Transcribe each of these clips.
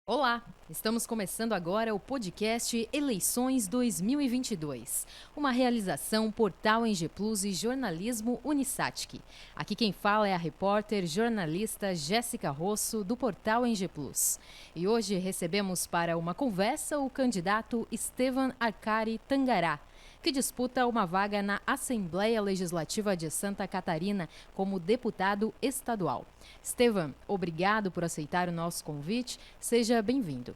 Olá, estamos começando agora o podcast Eleições 2022, uma realização Portal NG Plus e Jornalismo Unisatic. Aqui quem fala é a repórter jornalista Jéssica Rosso, do Portal NG Plus. E hoje recebemos para uma conversa o candidato Estevan Arcari Tangará, que disputa uma vaga na Assembleia Legislativa de Santa Catarina como deputado estadual. Estevan, obrigado por aceitar o nosso convite. Seja bem-vindo.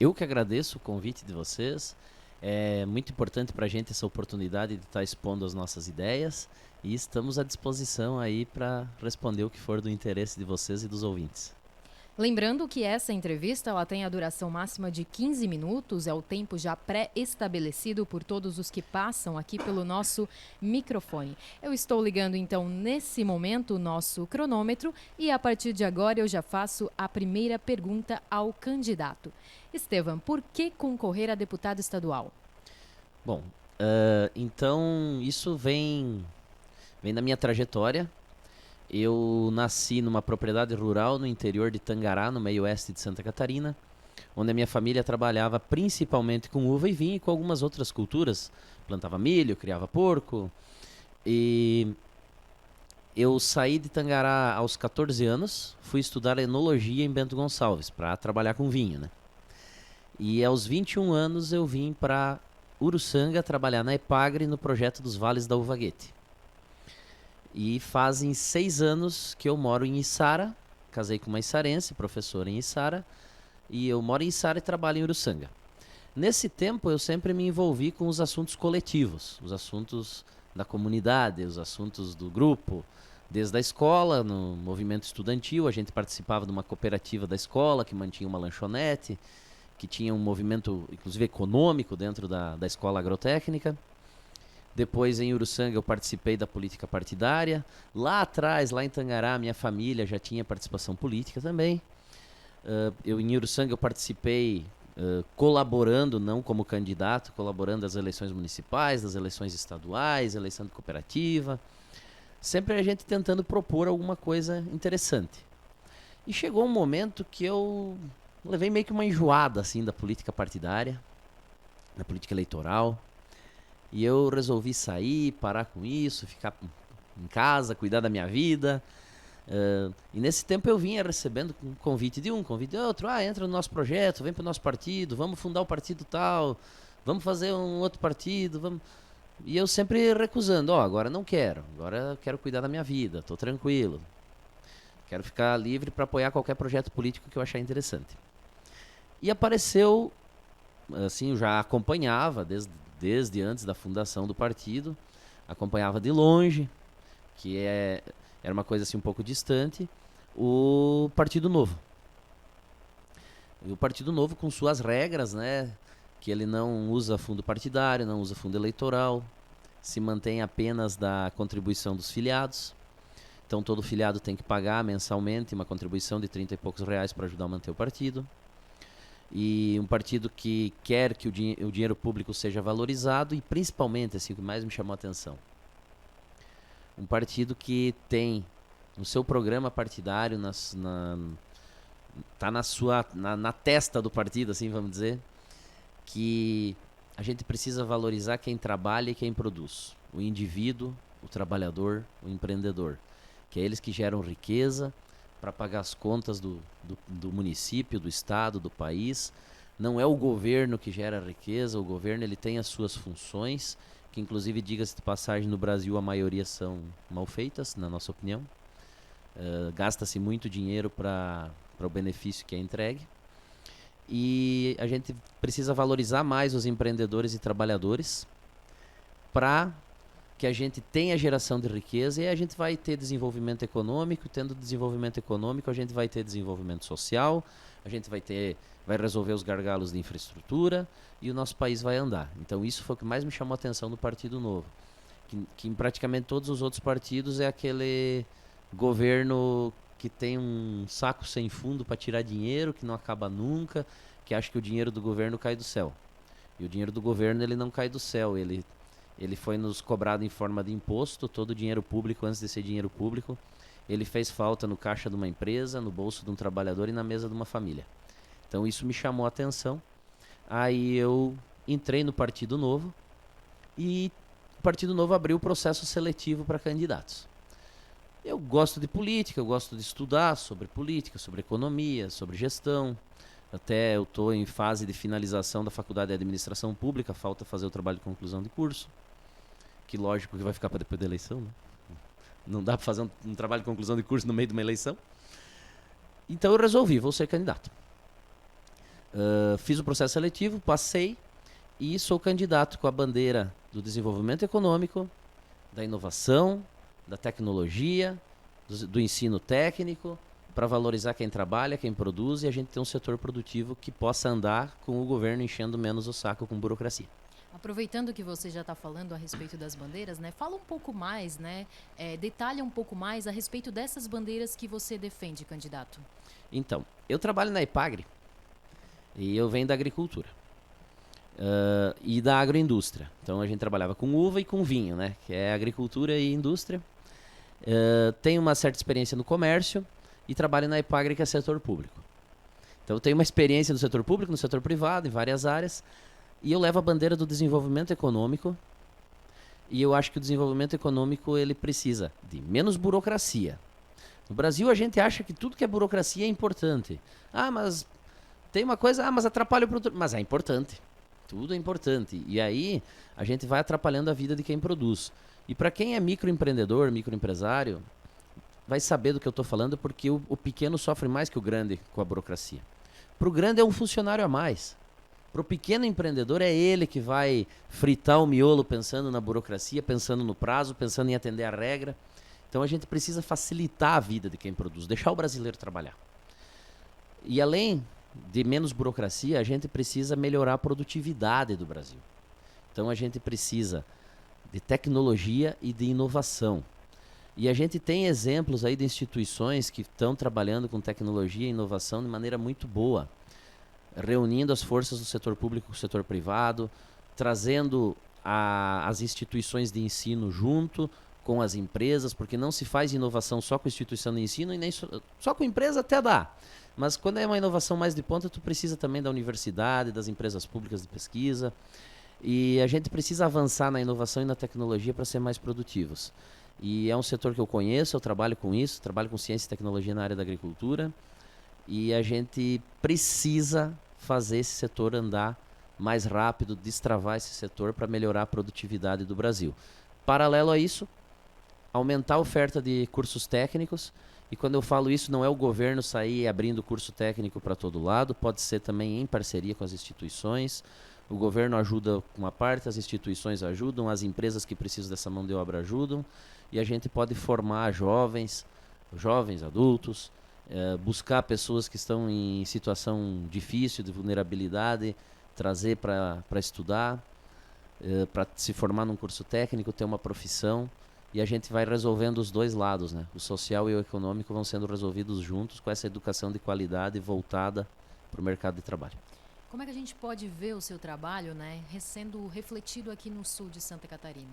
Eu que agradeço o convite de vocês. É muito importante para a gente essa oportunidade de estar expondo as nossas ideias e estamos à disposição aí para responder o que for do interesse de vocês e dos ouvintes. Lembrando que essa entrevista ela tem a duração máxima de 15 minutos, é o tempo já pré-estabelecido por todos os que passam aqui pelo nosso microfone. Eu estou ligando então nesse momento o nosso cronômetro e a partir de agora eu já faço a primeira pergunta ao candidato. Estevan, por que concorrer a deputado estadual? Bom, então isso vem da minha trajetória. Eu nasci numa propriedade rural no interior de Tangará, no meio oeste de Santa Catarina, onde a minha família trabalhava principalmente com uva e vinho e com algumas outras culturas. Plantava milho, criava porco. E eu saí de Tangará aos 14 anos, fui estudar enologia em Bento Gonçalves, para trabalhar com vinho, né? E aos 21 anos eu vim para Uruçanga trabalhar na Epagre no projeto dos Vales da Uva Guete. E fazem 6 anos que eu moro em Içara, casei com uma içarense, professora em Içara, e eu moro em Içara e trabalho em Uruçanga. Nesse tempo eu sempre me envolvi com os assuntos coletivos, os assuntos da comunidade, os assuntos do grupo, desde a escola, no movimento estudantil, a gente participava de uma cooperativa da escola que mantinha uma lanchonete, que tinha um movimento, inclusive, econômico dentro da escola agrotécnica. Depois, em Uruçanga, eu participei da política partidária. Lá atrás, lá em Tangará, minha família já tinha participação política também. Em Uruçanga, eu participei colaborando, não como candidato, colaborando das eleições municipais, das eleições estaduais, eleição de cooperativa. Sempre a gente tentando propor alguma coisa interessante. E chegou um momento que eu levei meio que uma enjoada assim, da política partidária, da política eleitoral. E eu resolvi sair, parar com isso, ficar em casa, cuidar da minha vida. E nesse tempo eu vinha recebendo um convite de um, convite de outro. Entra no nosso projeto, vem para o nosso partido, vamos fundar o partido tal, vamos fazer um outro partido. Vamos... E eu sempre recusando. Agora não quero, agora quero cuidar da minha vida, estou tranquilo. Quero ficar livre para apoiar qualquer projeto político que eu achar interessante. E apareceu, assim, eu já acompanhava desde antes da fundação do partido, acompanhava de longe, que era uma coisa assim um pouco distante, o Partido Novo. E o Partido Novo com suas regras, né, que ele não usa fundo partidário, não usa fundo eleitoral, se mantém apenas da contribuição dos filiados. Então todo filiado tem que pagar mensalmente uma contribuição de 30 e poucos reais para ajudar a manter o partido. E um partido que quer que o dinheiro público seja valorizado e principalmente, assim, o que mais me chamou a atenção, um partido que tem no seu programa partidário, tá na testa do partido, assim, vamos dizer, que a gente precisa valorizar quem trabalha e quem produz, o indivíduo, o trabalhador, o empreendedor, que é eles que geram riqueza para pagar as contas do município, do estado, do país. Não é o governo que gera riqueza, o governo ele tem as suas funções, que inclusive, diga-se de passagem, no Brasil a maioria são mal feitas, na nossa opinião. Gasta-se muito dinheiro para o benefício que é entregue. E a gente precisa valorizar mais os empreendedores e trabalhadores para que a gente tenha geração de riqueza e a gente vai ter desenvolvimento econômico. Tendo desenvolvimento econômico, a gente vai ter desenvolvimento social, a gente vai resolver os gargalos de infraestrutura e o nosso país vai andar. Então isso foi o que mais me chamou a atenção do Partido Novo, que em praticamente todos os outros partidos é aquele governo que tem um saco sem fundo para tirar dinheiro, que não acaba nunca, que acha que o dinheiro do governo cai do céu. E o dinheiro do governo ele não cai do céu, ele Ele foi nos cobrado em forma de imposto, todo o dinheiro público, antes de ser dinheiro público, ele fez falta no caixa de uma empresa, no bolso de um trabalhador e na mesa de uma família. Então isso me chamou a atenção. Aí eu entrei no Partido Novo e o Partido Novo abriu o processo seletivo para candidatos. Eu gosto de política, eu gosto de estudar sobre política, sobre economia, sobre gestão. Até eu estou em fase de finalização da Faculdade de Administração Pública, falta fazer o trabalho de conclusão de curso. Que lógico que vai ficar para depois da eleição, né? Não dá para fazer um trabalho de conclusão de curso no meio de uma eleição. Então eu resolvi, vou ser candidato. Fiz o processo seletivo, passei e sou candidato com a bandeira do desenvolvimento econômico, da inovação, da tecnologia, do ensino técnico, para valorizar quem trabalha, quem produz e a gente ter um setor produtivo que possa andar com o governo enchendo menos o saco com burocracia. Aproveitando que você já está falando a respeito das bandeiras, né? Fala um pouco mais, né? Detalha um pouco mais a respeito dessas bandeiras que você defende, candidato. Então, eu trabalho na Epagre e eu venho da agricultura e da agroindústria. Então a gente trabalhava com uva e com vinho, né? Que é agricultura e indústria. Tenho uma certa experiência no comércio e trabalho na Epagre, que é setor público. Então eu tenho uma experiência no setor público, no setor privado, em várias áreas. E eu levo a bandeira do desenvolvimento econômico. E eu acho que o desenvolvimento econômico ele precisa de menos burocracia. No Brasil a gente acha que tudo que é burocracia é importante. Ah, mas tem uma coisa, mas atrapalha o produtor. Mas é importante. Tudo é importante. E aí a gente vai atrapalhando a vida de quem produz. E para quem é microempreendedor, microempresário, vai saber do que eu estou falando, porque o pequeno sofre mais que o grande com a burocracia. Para o grande é um funcionário a mais. Para o pequeno empreendedor é ele que vai fritar o miolo pensando na burocracia, pensando no prazo, pensando em atender a regra. Então a gente precisa facilitar a vida de quem produz, deixar o brasileiro trabalhar. E além de menos burocracia, a gente precisa melhorar a produtividade do Brasil. Então a gente precisa de tecnologia e de inovação. E a gente tem exemplos aí de instituições que estão trabalhando com tecnologia e inovação de maneira muito boa, reunindo as forças do setor público com o setor privado, trazendo as instituições de ensino junto com as empresas, porque não se faz inovação só com a instituição de ensino e nem só com a empresa até dá. Mas quando é uma inovação mais de ponta, tu precisa também da universidade, das empresas públicas de pesquisa. E a gente precisa avançar na inovação e na tecnologia para ser mais produtivos. E é um setor que eu conheço, eu trabalho com isso, trabalho com ciência e tecnologia na área da agricultura. E a gente precisa fazer esse setor andar mais rápido, destravar esse setor para melhorar a produtividade do Brasil. Paralelo a isso, aumentar a oferta de cursos técnicos. E quando eu falo isso, não é o governo sair abrindo curso técnico para todo lado, pode ser também em parceria com as instituições. O governo ajuda com uma parte, as instituições ajudam, as empresas que precisam dessa mão de obra ajudam. E a gente pode formar jovens, adultos, buscar pessoas que estão em situação difícil, de vulnerabilidade, trazer para estudar, para se formar num curso técnico, ter uma profissão. E a gente vai resolvendo os dois lados, né? O social e o econômico vão sendo resolvidos juntos com essa educação de qualidade voltada para o mercado de trabalho. Como é que a gente pode ver o seu trabalho, né, sendo refletido aqui no sul de Santa Catarina?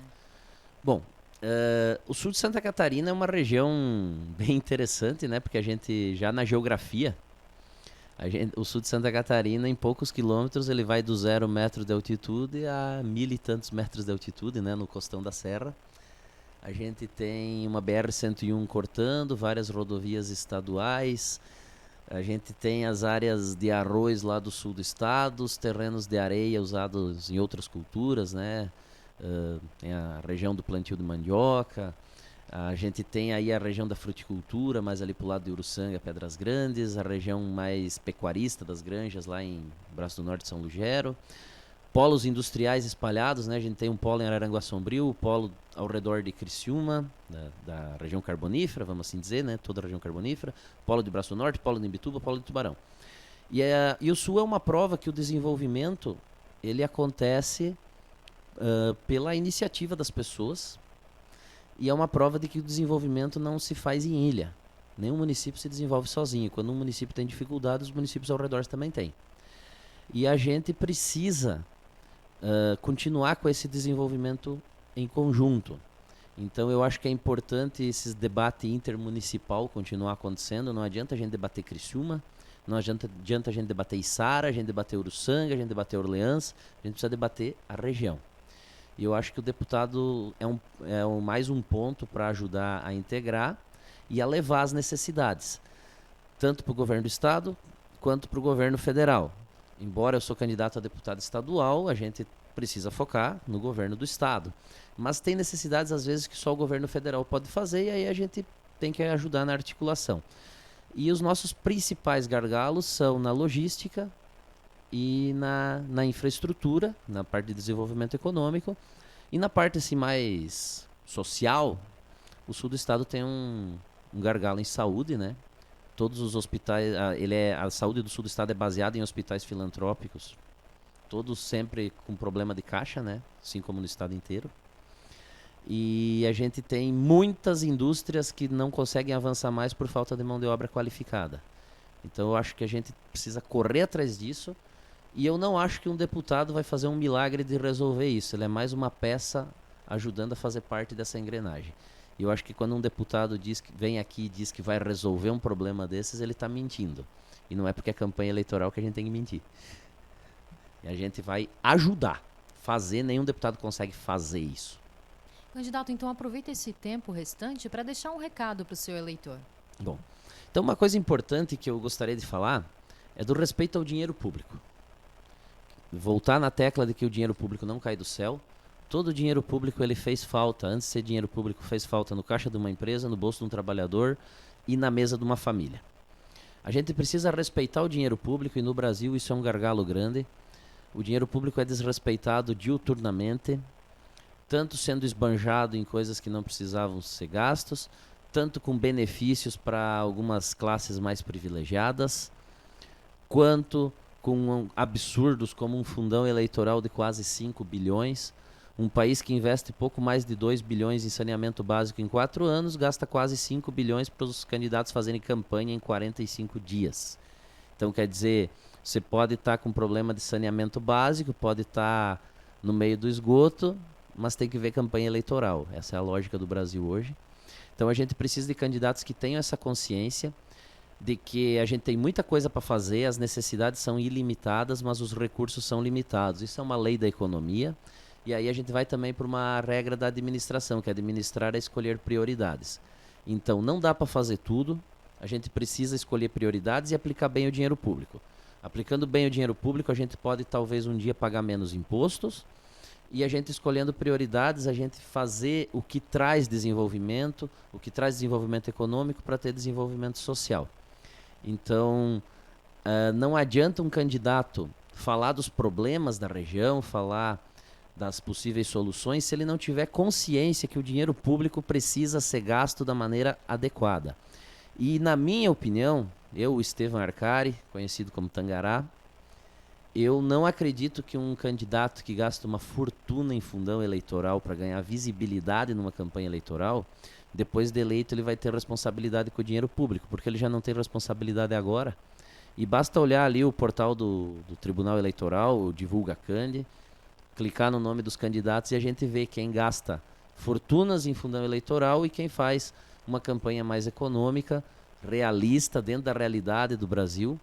Bom, o sul de Santa Catarina é uma região bem interessante, né? Porque a gente, já na geografia, o sul de Santa Catarina, em poucos quilômetros, ele vai do 0 metro de altitude a 1.000 e tantos metros de altitude, né? No costão da serra. A gente tem uma BR-101 cortando, várias rodovias estaduais. A gente tem as áreas de arroz lá do sul do estado, os terrenos de areia usados em outras culturas, né? Tem a região do plantio de mandioca. A gente tem aí a região da fruticultura, mais ali pro lado de Uruçanga, Pedras Grandes. A região mais pecuarista das granjas lá em Braço do Norte, São Lugero. Polos industriais espalhados, né? A gente tem um polo em Araranguá Sombrio, polo ao redor de Criciúma, da região carbonífera, vamos assim dizer, né? Toda a região carbonífera. Polo de Braço do Norte, polo de Imbituba, polo de Tubarão. E o Sul é uma prova que o desenvolvimento ele acontece pela iniciativa das pessoas, e é uma prova de que o desenvolvimento não se faz em ilha. Nenhum município se desenvolve sozinho. Quando um município tem dificuldades, os municípios ao redor também têm. E a gente precisa continuar com esse desenvolvimento em conjunto. Então eu acho que é importante esses debates intermunicipal continuar acontecendo. Não adianta a gente debater Criciúma, não adianta a gente debater Içara, a gente debater Uruçanga, a gente debater Orleans, a gente precisa debater a região. E eu acho que o deputado é mais um ponto para ajudar a integrar e a levar as necessidades, tanto para o governo do estado quanto para o governo federal. Embora eu sou candidato a deputado estadual, a gente precisa focar no governo do estado. Mas tem necessidades, às vezes, que só o governo federal pode fazer, e aí a gente tem que ajudar na articulação. E os nossos principais gargalos são na logística e na infraestrutura, na parte de desenvolvimento econômico, e na parte assim, mais social. O sul do estado tem um gargalo em saúde, né? Todos os hospitais, a saúde do sul do estado é baseada em hospitais filantrópicos, todos sempre com problema de caixa, né? Assim como no estado inteiro. E a gente tem muitas indústrias que não conseguem avançar mais por falta de mão de obra qualificada. Então eu acho que a gente precisa correr atrás disso, e eu não acho que um deputado vai fazer um milagre de resolver isso. Ele é mais uma peça ajudando a fazer parte dessa engrenagem. E eu acho que quando um deputado vem aqui e diz que vai resolver um problema desses, ele está mentindo. E não é porque é campanha eleitoral que a gente tem que mentir. E a gente vai ajudar. Nenhum deputado consegue fazer isso. Candidato, então aproveita esse tempo restante para deixar um recado para o seu eleitor. Bom, então uma coisa importante que eu gostaria de falar é do respeito ao dinheiro público. Voltar na tecla de que o dinheiro público não cai do céu. Todo o dinheiro público ele fez falta, antes de ser dinheiro público, fez falta no caixa de uma empresa, no bolso de um trabalhador e na mesa de uma família. A gente precisa respeitar o dinheiro público, e no Brasil isso é um gargalo grande. O dinheiro público é desrespeitado diuturnamente, tanto sendo esbanjado em coisas que não precisavam ser gastos, tanto com benefícios para algumas classes mais privilegiadas, quanto com absurdos como um fundão eleitoral de quase 5 bilhões. Um país que investe pouco mais de 2 bilhões em saneamento básico em 4 anos, gasta quase 5 bilhões para os candidatos fazerem campanha em 45 dias. Então, quer dizer, você pode estar com problema de saneamento básico, pode estar no meio do esgoto, mas tem que ver campanha eleitoral. Essa é a lógica do Brasil hoje. Então, a gente precisa de candidatos que tenham essa consciência de que a gente tem muita coisa para fazer, as necessidades são ilimitadas, mas os recursos são limitados. Isso é uma lei da economia. E aí a gente vai também para uma regra da administração, que é administrar é escolher prioridades. Então, não dá para fazer tudo, a gente precisa escolher prioridades e aplicar bem o dinheiro público. Aplicando bem o dinheiro público, a gente pode talvez um dia pagar menos impostos, e a gente escolhendo prioridades, a gente fazer o que traz desenvolvimento econômico para ter desenvolvimento social. Então, não adianta um candidato falar dos problemas da região, falar das possíveis soluções, se ele não tiver consciência que o dinheiro público precisa ser gasto da maneira adequada. E, na minha opinião, eu, Estevão Arcari, conhecido como Tangará, eu não acredito que um candidato que gasta uma fortuna em fundão eleitoral para ganhar visibilidade numa campanha eleitoral, depois de eleito ele vai ter responsabilidade com o dinheiro público, porque ele já não tem responsabilidade agora. E basta olhar ali o portal do Tribunal Eleitoral, o Divulga Cande, clicar no nome dos candidatos e a gente vê quem gasta fortunas em fundão eleitoral e quem faz uma campanha mais econômica, realista, dentro da realidade do Brasil.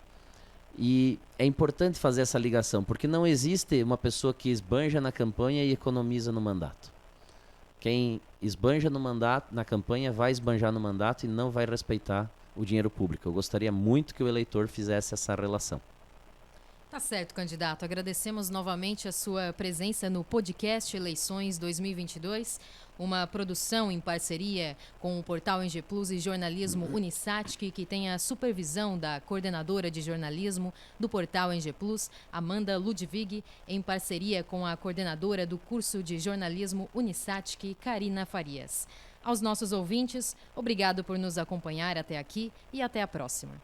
E é importante fazer essa ligação, porque não existe uma pessoa que esbanja na campanha e economiza no mandato. Quem esbanja no mandato, na campanha, vai esbanjar no mandato e não vai respeitar o dinheiro público. Eu gostaria muito que o eleitor fizesse essa relação. Tá certo, candidato. Agradecemos novamente a sua presença no podcast Eleições 2022, uma produção em parceria com o portal NG Plus e Jornalismo Unisatic, que tem a supervisão da coordenadora de jornalismo do portal NG Plus, Amanda Ludwig, em parceria com a coordenadora do curso de jornalismo Unisatic, Karina Farias. Aos nossos ouvintes, obrigado por nos acompanhar até aqui e até a próxima.